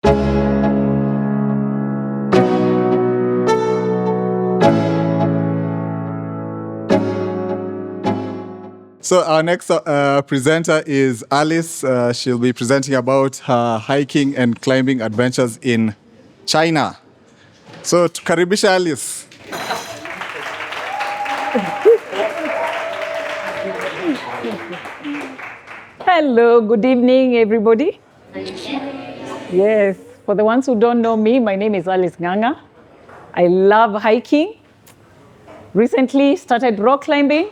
So our next presenter is Alice. She'll be presenting about her hiking and climbing adventures in China. So tukaribisha Alice. Hello, good evening, everybody. Yes, for the ones who don't know me, my name is Alice Nganga. I love hiking. Recently started rock climbing.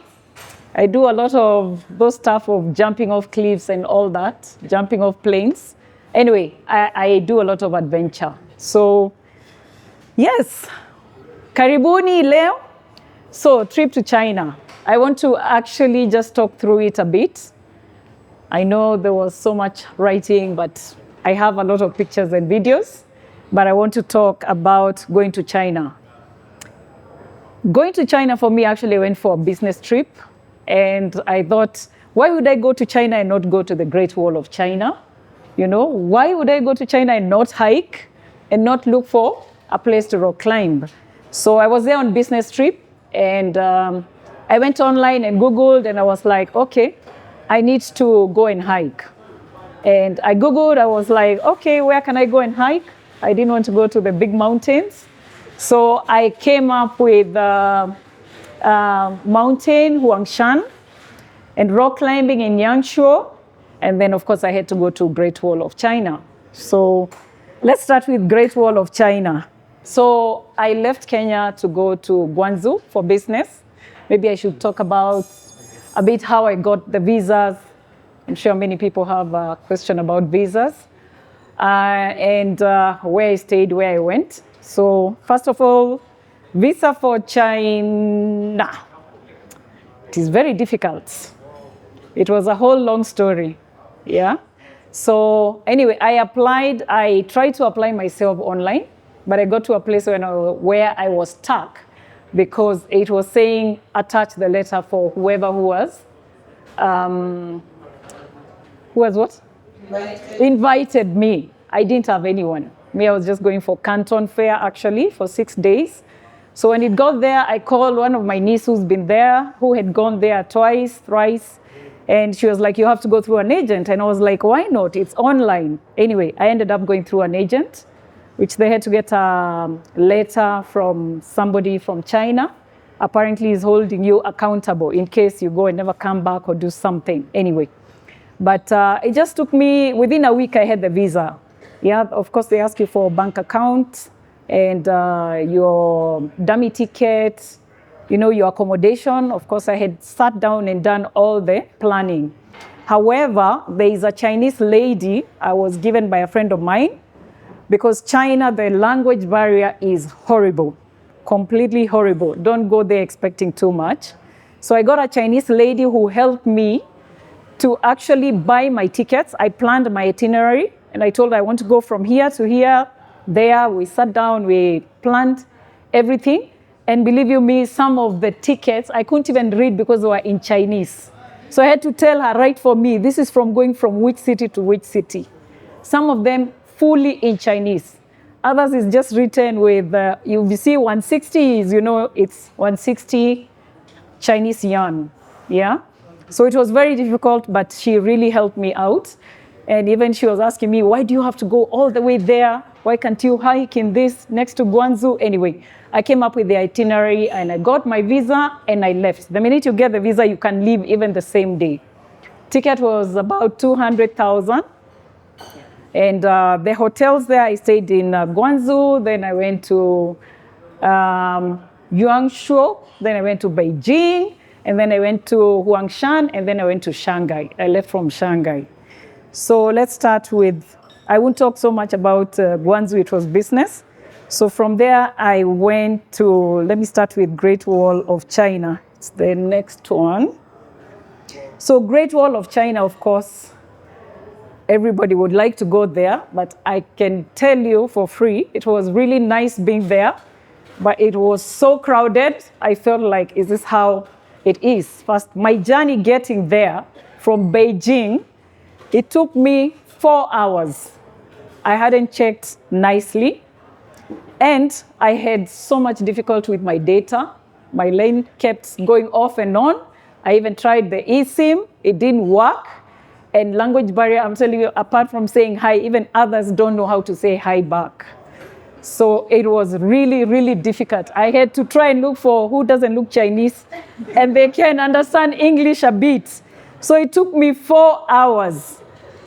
I do a lot of those stuff of jumping off cliffs and all that, jumping off planes. Anyway, I do a lot of adventure. So, yes, karibuni leo. So, trip to China. I want to actually just talk through it a bit. I know there was so much writing, but I have a lot of pictures and videos. But I want to talk about going to China. Going to China for me actually went for a business trip. And I thought, why would I go to China and not go to the Great Wall of China? You know, why would I go to China and not hike and not look for a place to rock climb? So I was there on business trip, and I went online and Googled, and I was like, okay, I need to go and hike. And I Googled, I was like, okay, where can I go and hike? I didn't want to go to the big mountains. So I came up with mountain, Huangshan, and rock climbing in Yangshuo. And then, of course, I had to go to Great Wall of China. So let's start with Great Wall of China. So I left Kenya to go to Guangzhou for business. Maybe I should talk about a bit how I got the visas. I'm sure many people have a question about visas. And where I stayed, where I went. So first of all, visa for China. It is very difficult. It was a whole long story. Yeah. So anyway, I tried to apply myself online, but I got to a place where I was stuck because it was saying attach the letter for whoever who was what? Invited me. I didn't have anyone. Me, I was just going for Canton Fair actually for 6 days. So when it got there, I called one of my nieces who's been there, who had gone there twice, thrice. And she was like, you have to go through an agent. And I was like, why not? It's online. Anyway, I ended up going through an agent, which they had to get a letter from somebody from China. Apparently is holding you accountable in case you go and never come back or do something. Anyway, but it just took me, within a week I had the visa. Yeah, of course they ask you for a bank account and your dummy ticket, you know, your accommodation. Of course, I had sat down and done all the planning. However, there is a Chinese lady I was given by a friend of mine because China, the language barrier is horrible, completely horrible. Don't go there expecting too much. So I got a Chinese lady who helped me to actually buy my tickets. I planned my itinerary and I told her I want to go from here to here. There, we sat down, we planned everything. And believe you me, some of the tickets, I couldn't even read because they were in Chinese. So I had to tell her, right for me, this is from going from which city to which city. Some of them fully in Chinese. Others is just written with, you see 160 is, you know, it's 160 Chinese yuan, yeah? So it was very difficult, but she really helped me out. And even she was asking me, why do you have to go all the way there? Why can't you hike in this next to Guangzhou? Anyway, I came up with the itinerary and I got my visa and I left. The minute you get the visa, you can leave even the same day. Ticket was about 200,000. And the hotels there, I stayed in Guangzhou, then I went to Yangshuo, then I went to Beijing, and then I went to Huangshan, and then I went to Shanghai. I left from Shanghai. So let's start with, I won't talk so much about Guangzhou, it was business. So from there, I went to, let me start with Great Wall of China. It's the next one. So Great Wall of China, of course, everybody would like to go there, but I can tell you for free, it was really nice being there, but it was so crowded. I felt like, is this how it is? First, my journey getting there from Beijing, it took me 4 hours. I hadn't checked nicely, and I had so much difficulty with my data. My line kept going off and on. I even tried the eSIM, it didn't work. And language barrier, I'm telling you, apart from saying hi, even others don't know how to say hi back. So it was really, really difficult. I had to try and look for who doesn't look Chinese and they can understand English a bit. So it took me 4 hours.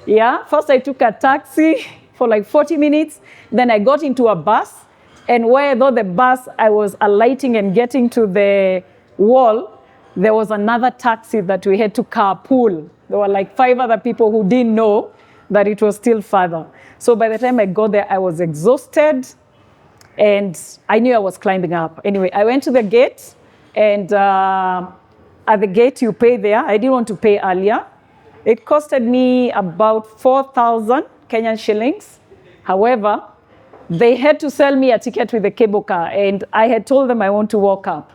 Yeah, first I took a taxi for like 40 minutes. Then I got into a bus. And where though the bus, I was alighting and getting to the wall, there was another taxi that we had to carpool. There were like 5 other people who didn't know that it was still further. So by the time I got there, I was exhausted and I knew I was climbing up. Anyway, I went to the gate and at the gate you pay there. I didn't want to pay earlier. It costed me about 4,000 Kenyan shillings. However, they had to sell me a ticket with a cable car and I had told them I want to walk up.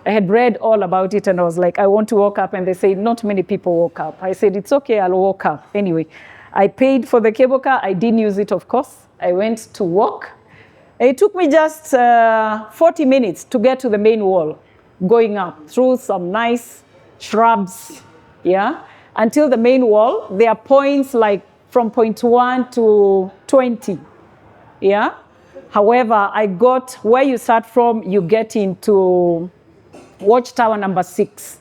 I had read all about it and I was like, I want to walk up. And they said, not many people walk up. I said, it's okay, I'll walk up. Anyway, I paid for the cable car. I didn't use it, of course. I went to walk. It took me just 40 minutes to get to the main wall, going up through some nice shrubs, yeah? Until the main wall, there are points like from point 1 to 20, yeah? However, I got, where you start from, you get into Watchtower number 6.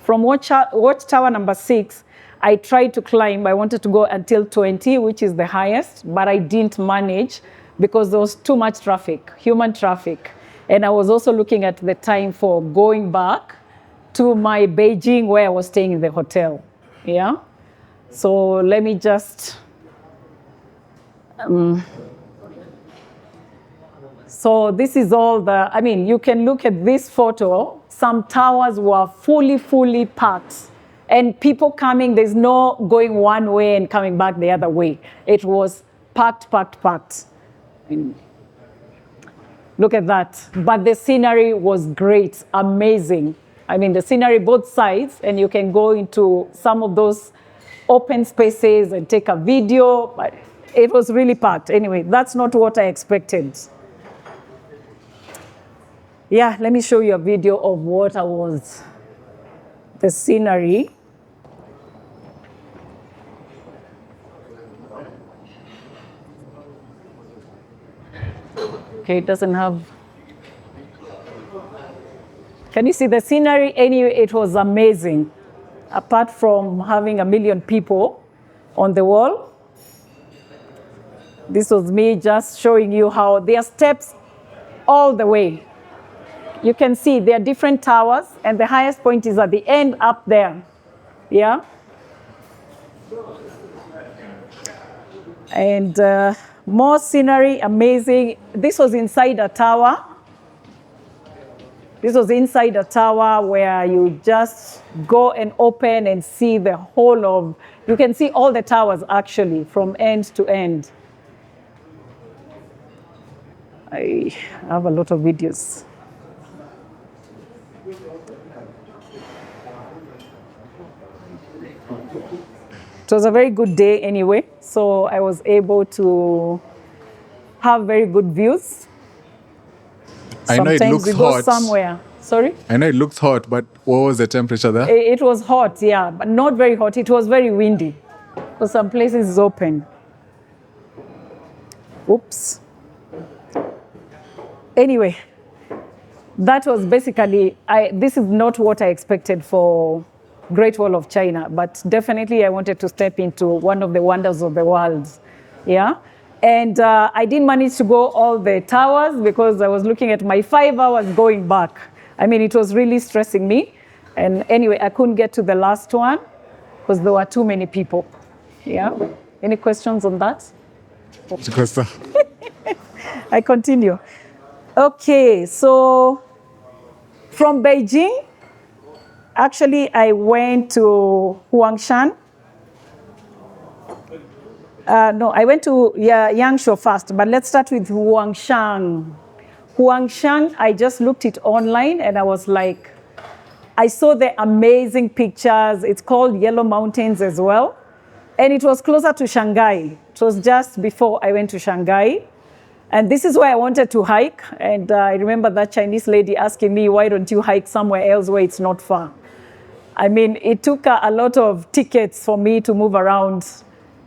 From Watchtower number 6, I tried to climb. I wanted to go until 20, which is the highest, but I didn't manage because there was too much traffic, human traffic. And I was also looking at the time for going back to my Beijing where I was staying in the hotel. Yeah? So let me just... So this is all the, I mean, you can look at this photo. Some towers were fully packed. And people coming, there's no going one way and coming back the other way. It was packed. Look at that. But the scenery was great, amazing. I mean, the scenery both sides, and you can go into some of those open spaces and take a video. But it was really packed. Anyway, that's not what I expected. Yeah, let me show you a video of what I was, the scenery. Okay, it doesn't have, can you see the scenery? Anyway, it was amazing. Apart from having 1 million people on the wall, this was me just showing you how there are steps all the way. You can see there are different towers, and the highest point is at the end up there. Yeah? And more scenery, amazing. This was inside a tower. This was inside a tower where you just go and open and see the whole of, you can see all the towers actually from end to end. I have a lot of videos. It was a very good day anyway, so I was able to have very good views. I know it looks we go hot. somewhere. Sorry? I know it looks hot, but what was the temperature there? It was hot, yeah, but not very hot. It was very windy. So some places is open. Oops. Anyway, that was basically, this is not what I expected for Great Wall of China, but definitely I wanted to step into one of the wonders of the world. Yeah. And I didn't manage to go all the towers because I was looking at my 5 hours going back. I mean, it was really stressing me. And anyway, I couldn't get to the last one because there were too many people. Yeah. Any questions on that? I continue. Okay, so from Beijing, actually I went to Huangshan. No, I went to Yangshuo first, but let's start with Huangshan. Huangshan, I just looked it online and I was like, I saw the amazing pictures. It's called Yellow Mountains as well. And it was closer to Shanghai, It was just before I went to Shanghai. And this is where I wanted to hike. And I remember that Chinese lady asking me, why don't you hike somewhere else where it's not far? I mean, it took a lot of tickets for me to move around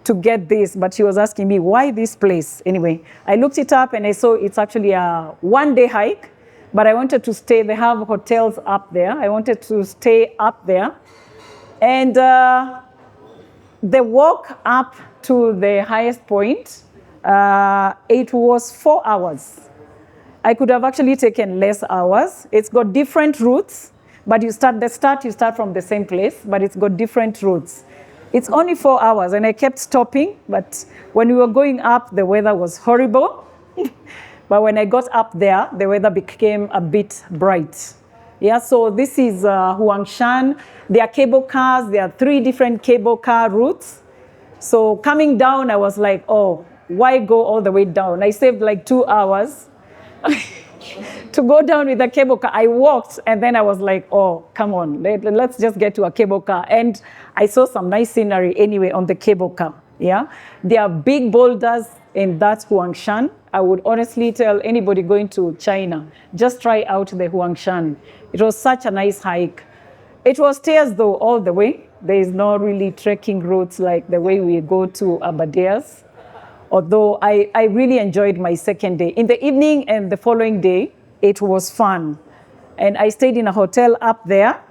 to get this, but she was asking me, why this place? Anyway, I looked it up and I saw it's actually a one-day hike, but I wanted to stay. They have hotels up there. I wanted to stay up there. And the walk up to the highest point, it was 4 hours. I could have actually taken less hours. It's got different routes, but you start from the same place, but it's got different routes. It's only 4 hours, and I kept stopping, but when we were going up, the weather was horrible. But when I got up there, the weather became a bit bright. Yeah, so this is Huangshan. There are cable cars. There are 3 different cable car routes. So coming down, I was like, oh, why go all the way down? I saved like 2 hours to go down with a cable car. I walked, and then I was like, oh, come on, let's just get to a cable car. And I saw some nice scenery anyway on the cable car. Yeah, there are big boulders in that Huangshan. I would honestly tell anybody going to China, just try out the Huangshan. It was such a nice hike. It was stairs though all the way. There is no really trekking routes like the way we go to Aberdares. Although I really enjoyed my second day. In the evening and the following day, it was fun. And I stayed in a hotel up there.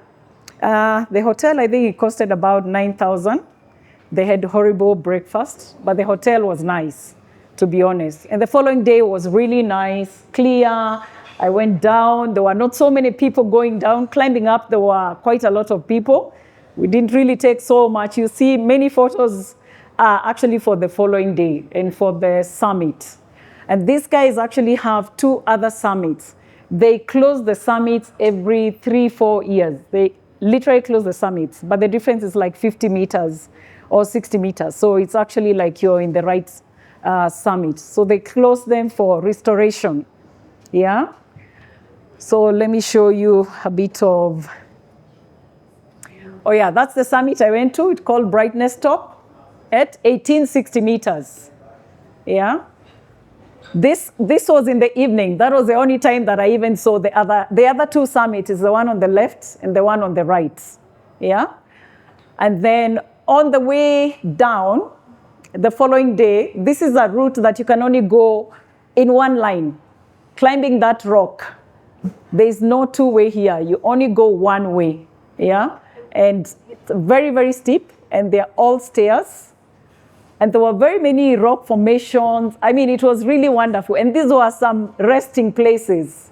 The hotel, I think it costed about 9,000. They had horrible breakfast, but the hotel was nice, to be honest. And the following day was really nice, clear. I went down. There were not so many people going down. Climbing up, there were quite a lot of people. We didn't really take so much. You see many photos actually for the following day and for the summit. And these guys actually have 2 other summits. They close the summits every 3-4 years. They literally close the summits, but the difference is like 50 meters or 60 meters. So it's actually like you're in the right summit. So they close them for restoration. Yeah. So let me show you a bit of, oh yeah, that's the summit I went to. It's called Brightness Top at 1860 meters. Yeah. This was in the evening. That was the only time that I even saw the other 2 summits, is the one on the left and the one on the right. Yeah. And then on the way down, the following day, this is a route that you can only go in one line, climbing that rock. There is no 2-way here. You only go one way. Yeah. And it's very, very steep, and they're all stairs. And there were very many rock formations. I mean, it was really wonderful. And these were some resting places.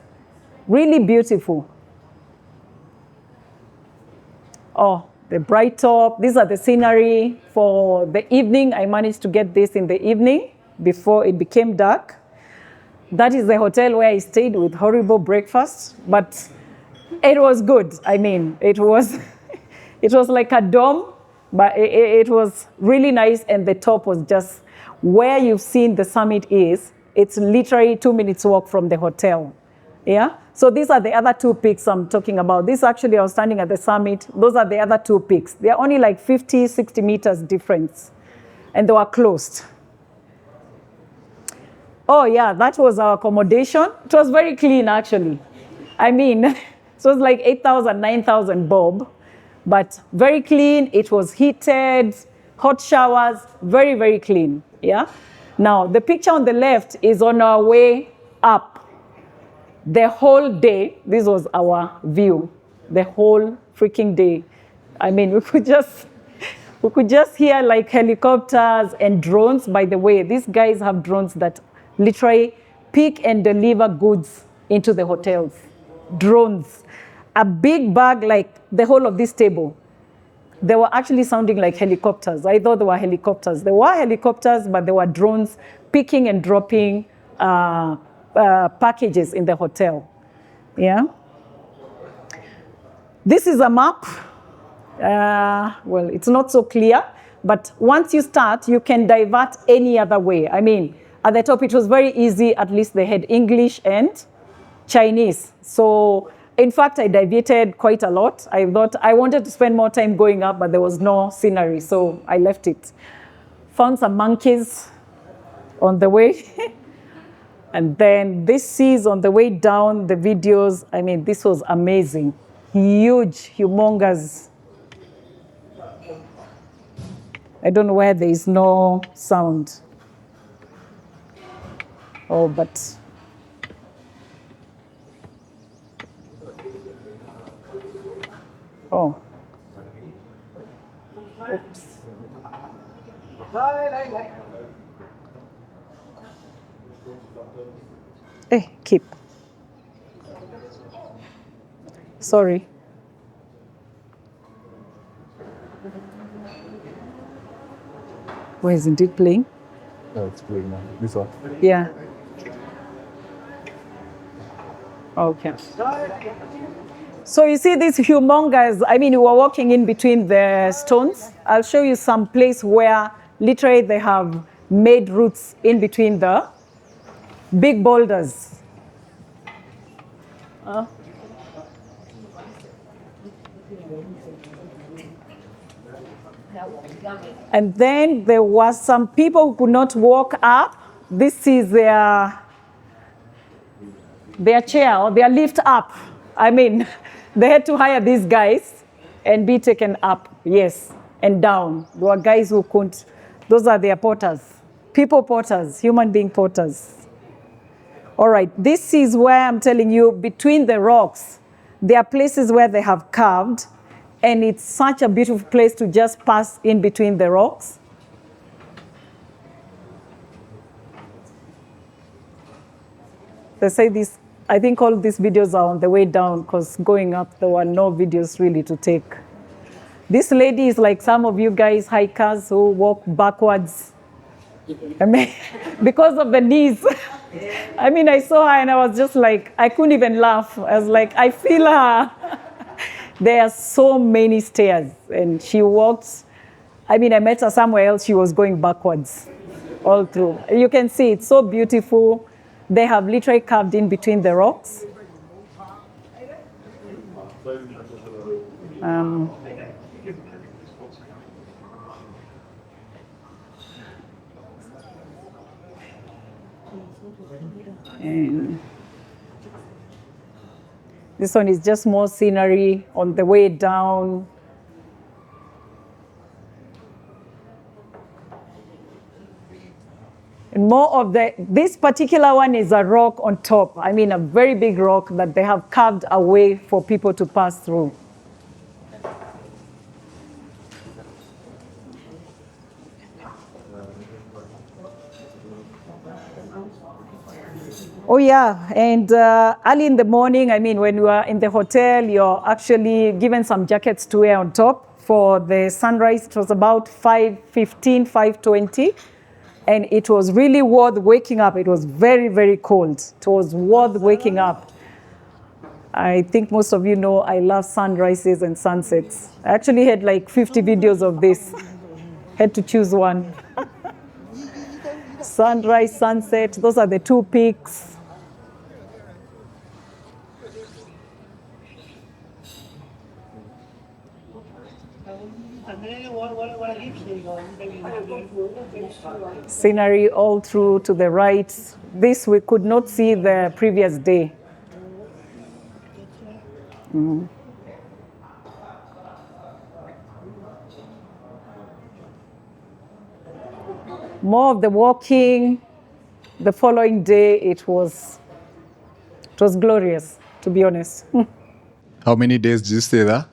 Really beautiful. Oh, the bright top. These are the scenery for the evening. I managed to get this in the evening before it became dark. That is the hotel where I stayed with horrible breakfast. But it was good. I mean, it was like a dome. But it was really nice, and the top was just where you've seen the summit is. It's literally 2 minutes walk from the hotel. Yeah. So these are the other 2 peaks I'm talking about. This actually, I was standing at the summit. Those are the other 2 peaks. They're only like 50, 60 meters difference, and they were closed. Oh yeah, that was our accommodation. It was very clean actually. I mean, it was like 8,000, 9,000 bob. But very clean. It was heated, hot showers, very, very clean. Yeah. Now, the picture on the left is on our way up. The whole day, this was our view. The whole freaking day. I mean, we could just hear like helicopters and drones. By the way, these guys have drones that literally pick and deliver goods into the hotels. Drones. A big bag like the whole of this table. They were actually sounding like helicopters. I thought they were helicopters. They were helicopters, but they were drones picking and dropping packages in the hotel. Yeah. This is a map. Well, it's not so clear, but once you start, you can divert any other way. I mean, at the top, it was very easy. At least they had English and Chinese. So in fact, I deviated quite a lot. I thought I wanted to spend more time going up, but there was no scenery, so I left it. Found some monkeys. on the way. And then this is on the way down, the videos. I mean, this was amazing. Huge, humongous. I don't know where there is no sound. Oh, but oh. Oops. Hey, keep. Sorry. Why isn't it playing? Oh, it's playing now. This one. Yeah. Okay. So you see these humongous, I mean, we were walking in between the stones. I'll show you some place where literally they have made routes in between the big boulders. And then there was some people who could not walk up. This is their chair or their lift up. I mean, they had to hire these guys and be taken up, yes, and down. There were guys who couldn't. Those are their porters, people porters, human being porters. All right, this is where I'm telling you, between the rocks, there are places where they have carved, and it's such a beautiful place to just pass in between the rocks. They say this, I think all these videos are on the way down because going up, there were no videos really to take. This lady is like some of you guys hikers who walk backwards. I mean, because of the knees. I mean, I saw her and I was just like, I couldn't even laugh. I was like, I feel her. There are so many stairs and she walks. I mean, I met her somewhere else. She was going backwards all through. You can see it's so beautiful. They have literally carved in between the rocks. And this one is just more scenery on the way down. And more of this particular one is a rock on top. I mean, a very big rock that they have carved a way for people to pass through. Oh, yeah. And early in the morning, I mean, when you are in the hotel, you're actually given some jackets to wear on top for the sunrise. It was about 5:15, 5:20. And it was really worth waking up. It was very, very cold. It was worth waking up. I think most of you know I love sunrises and sunsets. I actually had like 50 videos of this. Had to choose one. Sunrise, sunset, those are the two peaks. Scenery all through to the right. This we could not see the previous day. More of the walking. The following day, it was glorious, to be honest. How many days did you stay there?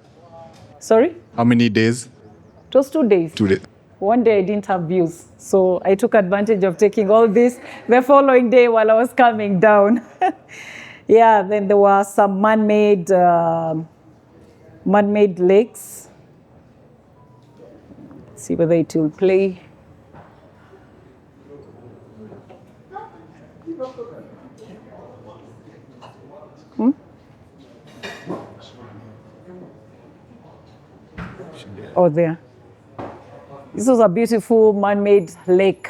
Sorry? How many days? It was 2 days. 2 days. One day I didn't have views, so I took advantage of taking all this the following day while I was coming down. Yeah, then there were some man-made lakes. Let's see whether it will play. Oh, there. This was a beautiful man-made lake,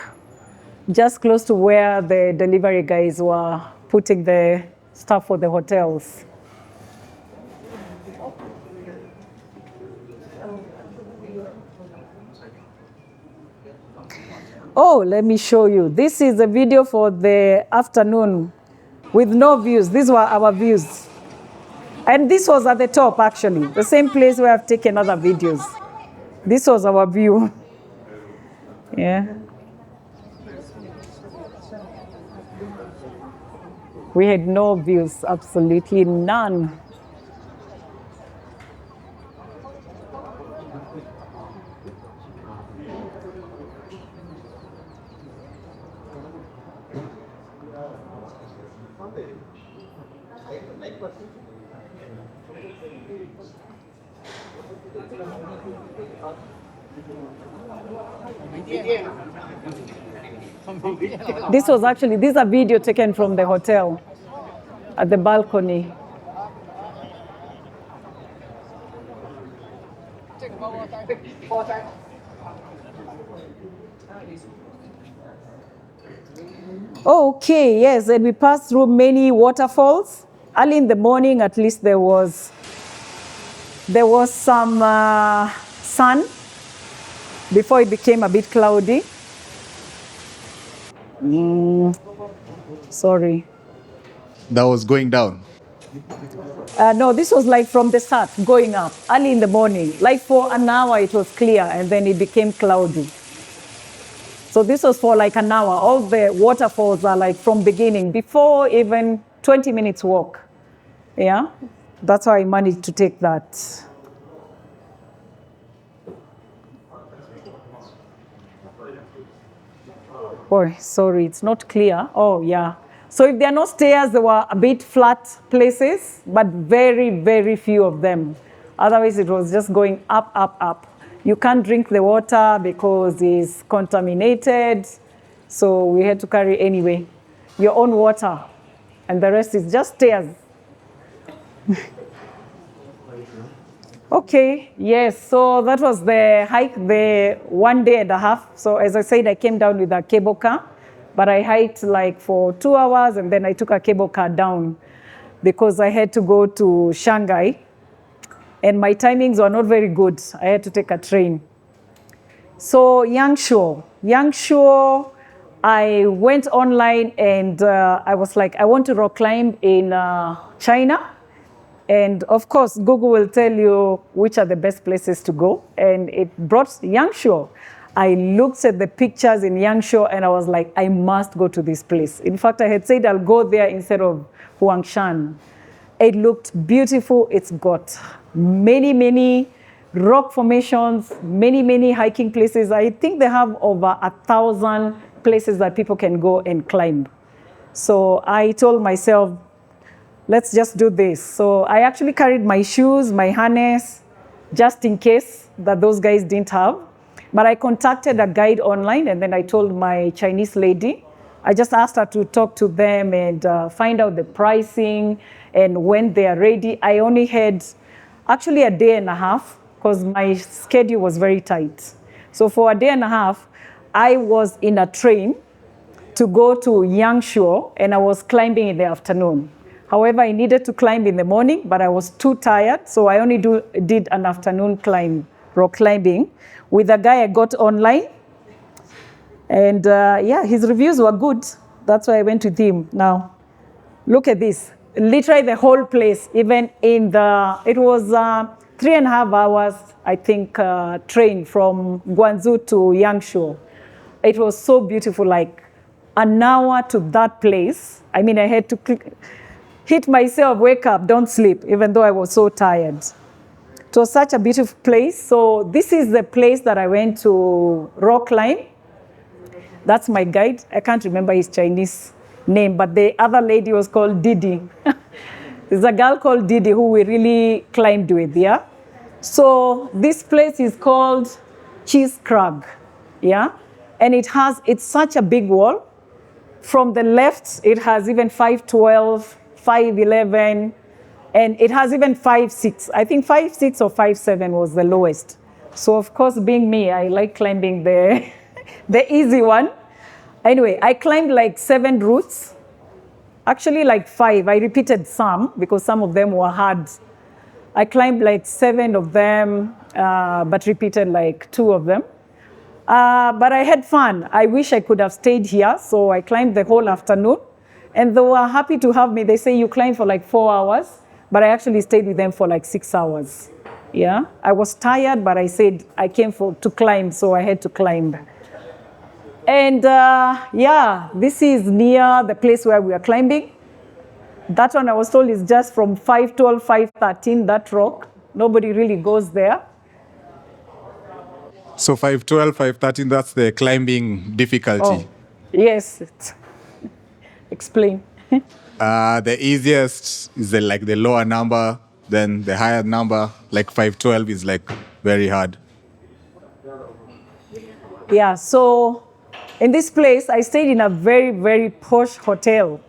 just close to where the delivery guys were putting the stuff for the hotels. Oh, let me show you. This is a video for the afternoon with no views. These were our views. And this was at the top, actually, the same place where I've taken other videos. This was our view. Yeah. We had no views, absolutely none. This was actually, this is a video taken from the hotel at the balcony. Okay, yes, and we passed through many waterfalls. Early in the morning, at least there was some sun before it became a bit cloudy. Sorry. That was going down. No, this was like from the start, going up, early in the morning. Like for an hour it was clear and then it became cloudy. So this was for like an hour. All the waterfalls are like from beginning, before even 20 minutes walk. Yeah, that's how I managed to take that. Oh, sorry, it's not clear. Oh, yeah. So if there are no stairs, there were a bit flat places, but very, very few of them. Otherwise, it was just going up, up, up. You can't drink the water because it's contaminated. So we had to carry anyway your own water. And the rest is just stairs. Okay, yes, so that was the hike, the 1 day and a half. So as I said, I came down with a cable car, but I hiked like for 2 hours and then I took a cable car down because I had to go to Shanghai and my timings were not very good. I had to take a train. So Yangshuo, I went online and I was like, I want to rock climb in China. And of course, Google will tell you which are the best places to go. And it brought Yangshuo. I looked at the pictures in Yangshuo and I was like, I must go to this place. In fact, I had said I'll go there instead of Huangshan. It looked beautiful. It's got many, many rock formations, many, many hiking places. I think they have over 1,000 places that people can go and climb. So I told myself, let's just do this. So I actually carried my shoes, my harness, just in case that those guys didn't have. But I contacted a guide online and then I told my Chinese lady, I just asked her to talk to them and find out the pricing and when they are ready. I only had actually a day and a half because my schedule was very tight. So for a day and a half, I was in a train to go to Yangshuo and I was climbing in the afternoon. However, I needed to climb in the morning, but I was too tired, so I only did an afternoon climb, rock climbing, with a guy I got online. And yeah, his reviews were good. That's why I went with him. Now, look at this. Literally the whole place, even in the, it was 3.5 hours, I think, train from Guangzhou to Yangshuo. It was so beautiful, like an hour to that place. I mean, I had to hit myself, wake up, don't sleep, even though I was so tired. It was such a beautiful place. So this is the place that I went to rock climb. That's my guide. I can't remember his Chinese name, but the other lady was called Didi. There's a girl called Didi who we really climbed with, yeah? So this place is called Cheese Crag, yeah? And it's such a big wall. From the left, it has even 512, 511, and it has even 5.6. I think 5.6 or 5.7 was the lowest. So of course, being me, I like climbing the easy one. Anyway, I climbed like 7 routes. Actually like 5. I repeated some because some of them were hard. I climbed like 7 of them, but repeated like 2 of them. But I had fun. I wish I could have stayed here. So I climbed the whole afternoon. And they were happy to have me. They say you climbed for like 4 hours, but I actually stayed with them for like 6 hours. Yeah, I was tired, but I said I came to climb, so I had to climb. And yeah, this is near the place where we are climbing. That one I was told is just from 512, 513, that rock. Nobody really goes there. So 512, 513, that's the climbing difficulty. Oh, yes. Explain. The easiest is like the lower number, then the higher number, like 512 is like very hard. Yeah, so in this place, I stayed in a very, very posh hotel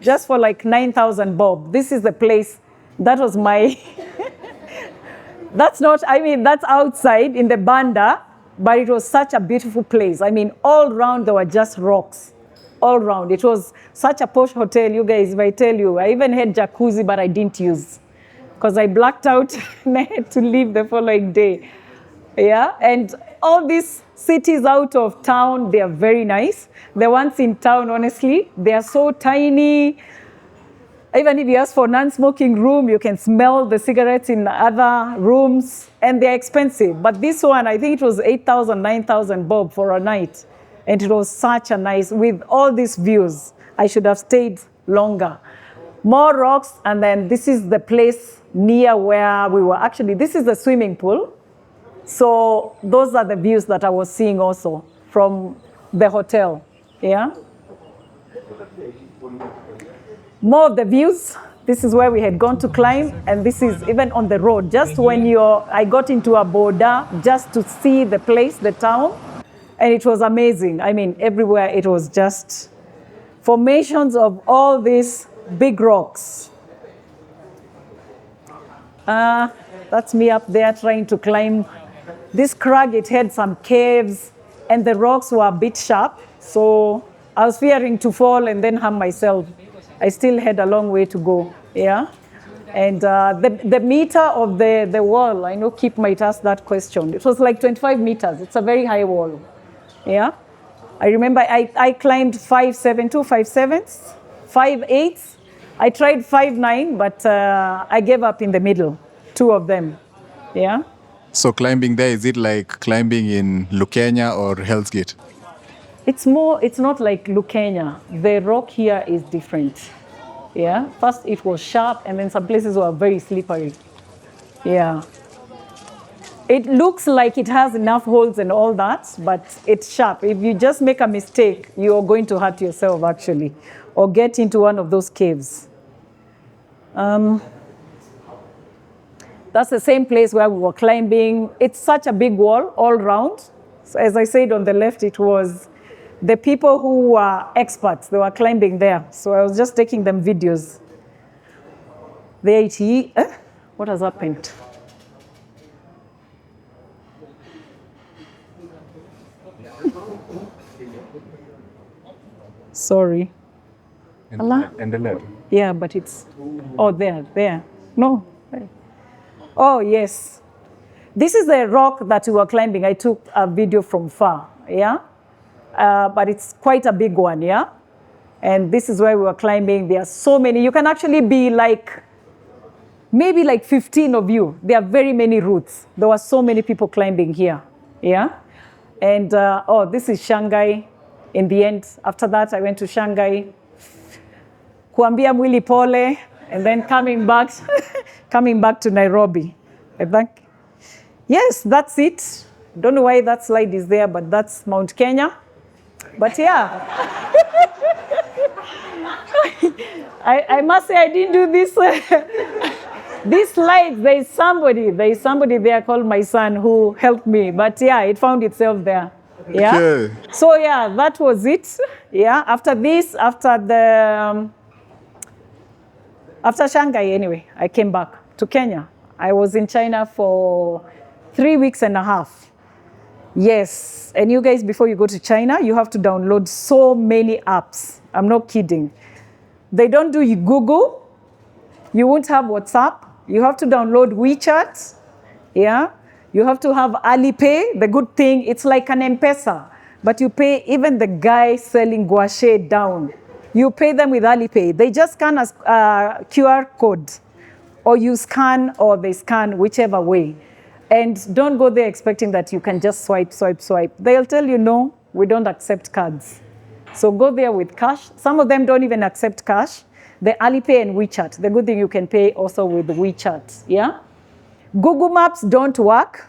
just for like 9,000 bob. This is the place, that was my, that's not, I mean, that's outside in the banda, but it was such a beautiful place. I mean, all around there were just rocks, all around. It was such a posh hotel, you guys, if I tell you. I even had jacuzzi, but I didn't use because I blacked out and I had to leave the following day. Yeah, and all these cities out of town, they are very nice. The ones in town, honestly, they are so tiny. Even if you ask for non-smoking room, you can smell the cigarettes in other rooms, and they're expensive. But this one, I think it was 8,000, 9,000 bob for a night. And it was such a nice, with all these views. I should have stayed longer. More rocks, and then this is the place near where we were. Actually, this is the swimming pool. So those are the views that I was seeing also from the hotel, yeah? More of the views. This is where we had gone to climb, and this is even on the road. Just when I got into a border just to see the place, the town, and it was amazing. I mean, everywhere it was just formations of all these big rocks. That's me up there trying to climb. This crag, it had some caves, and the rocks were a bit sharp, so I was fearing to fall and then harm myself. I still had a long way to go, yeah? And the meter of the wall, I know Kip might ask that question. It was like 25 meters. It's a very high wall, yeah? I remember I climbed 5.72, 5.7s, 5.8s. I tried 5.9, but I gave up in the middle, 2 of them, yeah? So climbing there, is it like climbing in Lukenya or Hell's Gate? It's not like Lukenya. The rock here is different. Yeah. First it was sharp, and then some places were very slippery. Yeah. It looks like it has enough holes and all that, but it's sharp. If you just make a mistake, you're going to hurt yourself actually, or get into one of those caves. That's the same place where we were climbing. It's such a big wall all around. So as I said, on the left, it was the people who were experts. They were climbing there. So I was just taking them videos. What has happened? Sorry. Allah? And the left. Yeah, but it's, oh, there. No. Oh, yes. This is the rock that we were climbing. I took a video from far, yeah? But it's quite a big one, yeah? And this is where we were climbing. There are so many. You can actually be like, maybe like 15 of you. There are very many routes. There were so many people climbing here, yeah? And, this is Shanghai. In the end, after that, I went to Shanghai. Kuambia mwili pole, and then coming back to Nairobi. I think. Yes, that's it. Don't know why that slide is there, but that's Mount Kenya. But yeah. I must say I didn't do this. These slides, there is somebody there called my son who helped me. But yeah, it found itself there. Yeah. Okay. So yeah, that was it. Yeah. After this, after Shanghai anyway, I came back to Kenya. I was in China for 3 weeks and a half. Yes. And you guys, before you go to China, you have to download so many apps. I'm not kidding. They don't do Google. You won't have WhatsApp. You have to download WeChat. Yeah. You have to have Alipay. The good thing, it's like an M-Pesa, but you pay even the guy selling guache down. You pay them with Alipay. They just scan a QR code, or you scan or they scan, whichever way. And don't go there expecting that you can just swipe, swipe, swipe. They'll tell you, no, we don't accept cards. So go there with cash. Some of them don't even accept cash. The Alipay and WeChat. The good thing, you can pay also with WeChat, yeah? Google Maps don't work.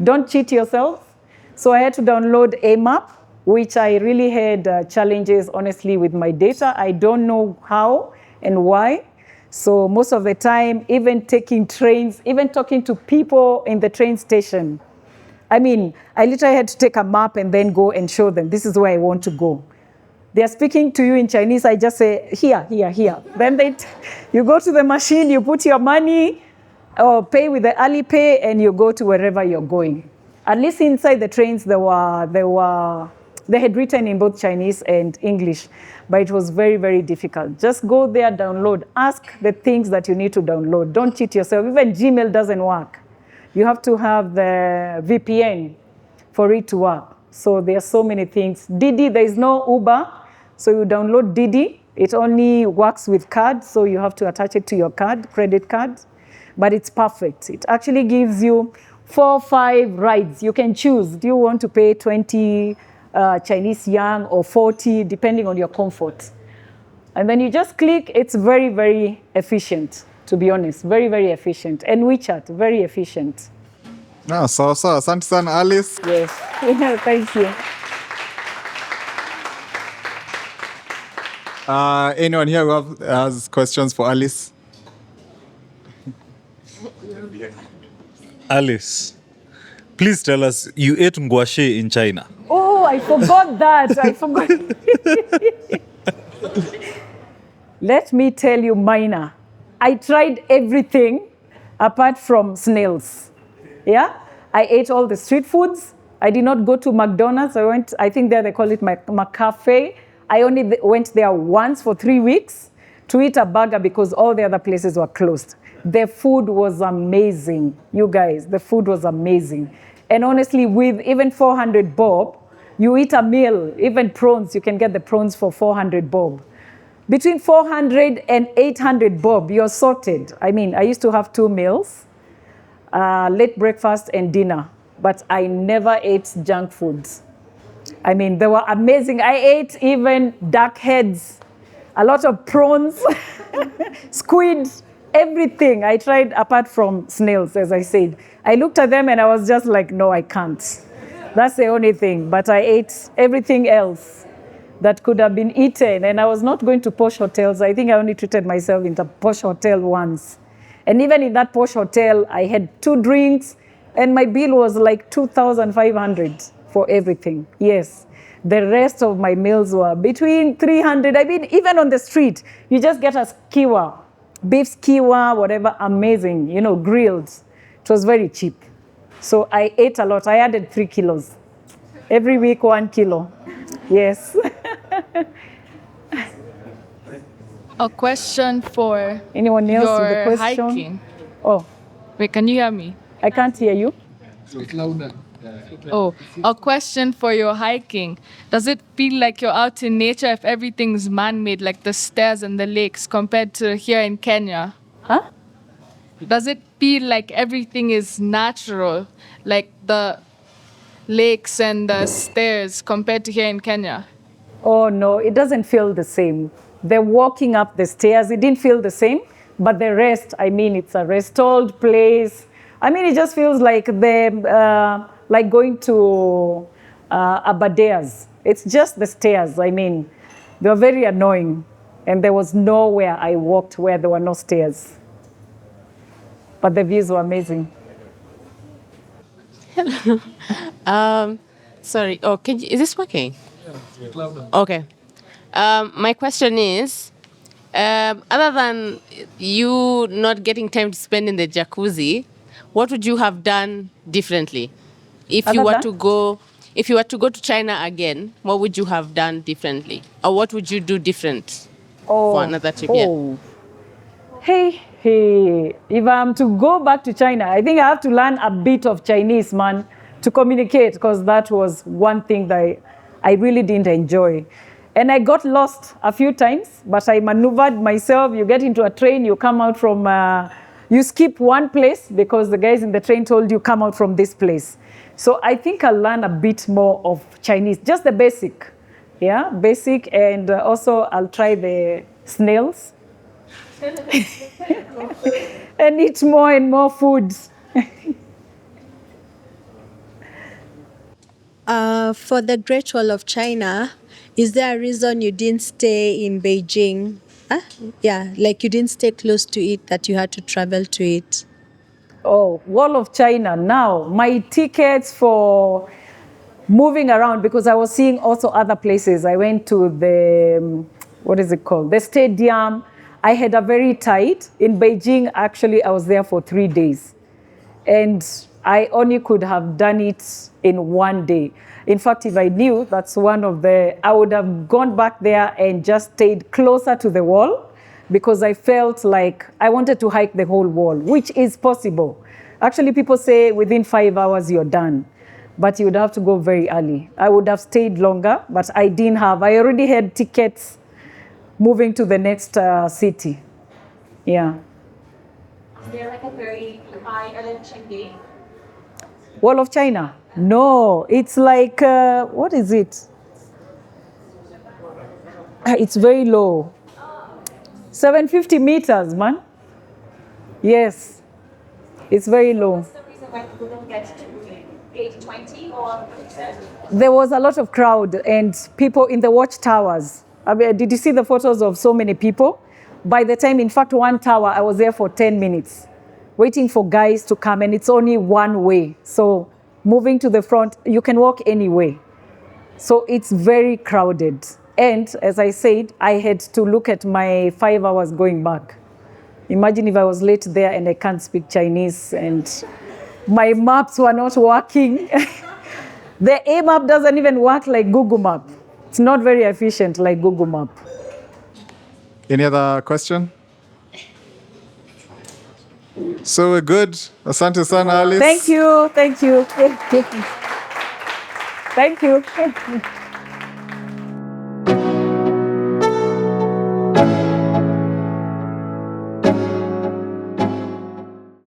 Don't cheat yourself. So I had to download a map, which I really had challenges, honestly, with my data. I don't know how and why. So most of the time, even taking trains, even talking to people in the train station. I mean, I literally had to take a map and then go and show them, this is where I want to go. They're speaking to you in Chinese, I just say, here, here, here. Then you go to the machine, you put your money, or pay with the Alipay, and you go to wherever you're going. At least inside the trains, they had written in both Chinese and English, but it was very, very difficult. Just go there, download, ask the things that you need to download. Don't cheat yourself. Even Gmail doesn't work. You have to have the VPN for it to work. So there are so many things. Didi, there is no Uber, so you download Didi. It only works with cards, so you have to attach it to your card, credit card. But it's perfect. It actually gives you 4 or 5 rides. You can choose. Do you want to pay 20 Chinese yuan or 40, depending on your comfort? And then you just click. It's very, very efficient, to be honest. Very, very efficient. And WeChat, very efficient. No, so, asante sana, Alice. Yes. Thank you. Anyone here who has questions for Alice? Alice, please tell us, you ate ngwache in China. Oh, I forgot that. I forgot. Let me tell you, Mina, I tried everything apart from snails. Yeah? I ate all the street foods. I did not go to McDonald's. I think there they call it McCafe. I only went there once for 3 weeks to eat a burger because all the other places were closed. The food was amazing, you guys. The food was amazing. And honestly, with even 400 bob, you eat a meal, even prawns, you can get the prawns for 400 bob. Between 400 and 800 bob, you're sorted. I mean, I used to have 2 meals, late breakfast and dinner, but I never ate junk foods. I mean, they were amazing. I ate even duck heads, a lot of prawns, squid, everything. I tried apart from snails, as I said. I looked at them and I was just like, no, I can't. That's the only thing. But I ate everything else that could have been eaten. And I was not going to posh hotels. I think I only treated myself in the posh hotel once. And even in that posh hotel, I had 2 drinks and my bill was like 2,500 for everything. Yes. The rest of my meals were between 300. I mean, even on the street, you just get a skewer, beef skewer, whatever, amazing, grilled. It was very cheap. So I ate a lot. I added 3 kilos. Every week, 1 kilo. Yes. A question for Anyone else with a your question? hiking. Oh, Wait, can you hear me? I can't hear you. Oh, a question for your hiking. Does it feel like you're out in nature if everything's man-made, like the stairs and the lakes, compared to here in Kenya? Huh? Does it feel like everything is natural, like the lakes and the stairs, compared to here in Kenya? Oh, no, it doesn't feel the same. The walking up the stairs, it didn't feel the same. But the rest, I mean, it's a restored place. I mean, it just feels like like going to Abadeas. It's just the stairs. I mean, they were very annoying. And there was nowhere I walked where there were no stairs. But the views were amazing. Sorry. Oh, is this working? Okay. My question is, other than you not getting time to spend in the jacuzzi, what would you have done differently? If you were to go to China again, what would you have done differently? Or what would you do different for another trip? Yeah. Hey, if I'm to go back to China, I think I have to learn a bit of Chinese, man, to communicate, because that was one thing that I really didn't enjoy. And I got lost a few times, but I maneuvered myself. You get into a train, you come out from, you skip one place because the guys in the train told you come out from this place. So I think I'll learn a bit more of Chinese, just the basic. Yeah, basic, and also I'll try the snails and eat more and more foods. For the Great Wall of China, is there a reason you didn't stay in Beijing? Huh? Yeah, like you didn't stay close to it, that you had to travel to it. Oh, Wall of China. Now, my tickets for moving around, because I was seeing also other places. I went to the, what is it called? The stadium. I had a very tight. In Beijing, actually, I was there for 3 days. And I only could have done it in 1 day. In fact, if I knew that's one of the, I would have gone back there and just stayed closer to the wall, because I felt like I wanted to hike the whole wall, which is possible. Actually, people say within 5 hours you're done, but you would have to go very early. I would have stayed longer, but I didn't have. I already had tickets moving to the next city. Yeah. Is there like a very high elevation gate? Wall of China? No, it's like, what is it? It's very low. 750 meters, man. Yes, it's very low. What's the reason why people don't get to gate 20 or 30? There was a lot of crowd and people in the watchtowers. I mean, did you see the photos of so many people? By the time, in fact, one tower, I was there for 10 minutes, waiting for guys to come, and it's only one way. So moving to the front, you can walk any way. So it's very crowded. And as I said, I had to look at my 5 hours going back. Imagine if I was late there and I can't speak Chinese and my maps were not working. The A map doesn't even work like Google Map. It's not very efficient like Google Map. Any other question? So we're good. Asante sana, Alice. Thank you. Thank you.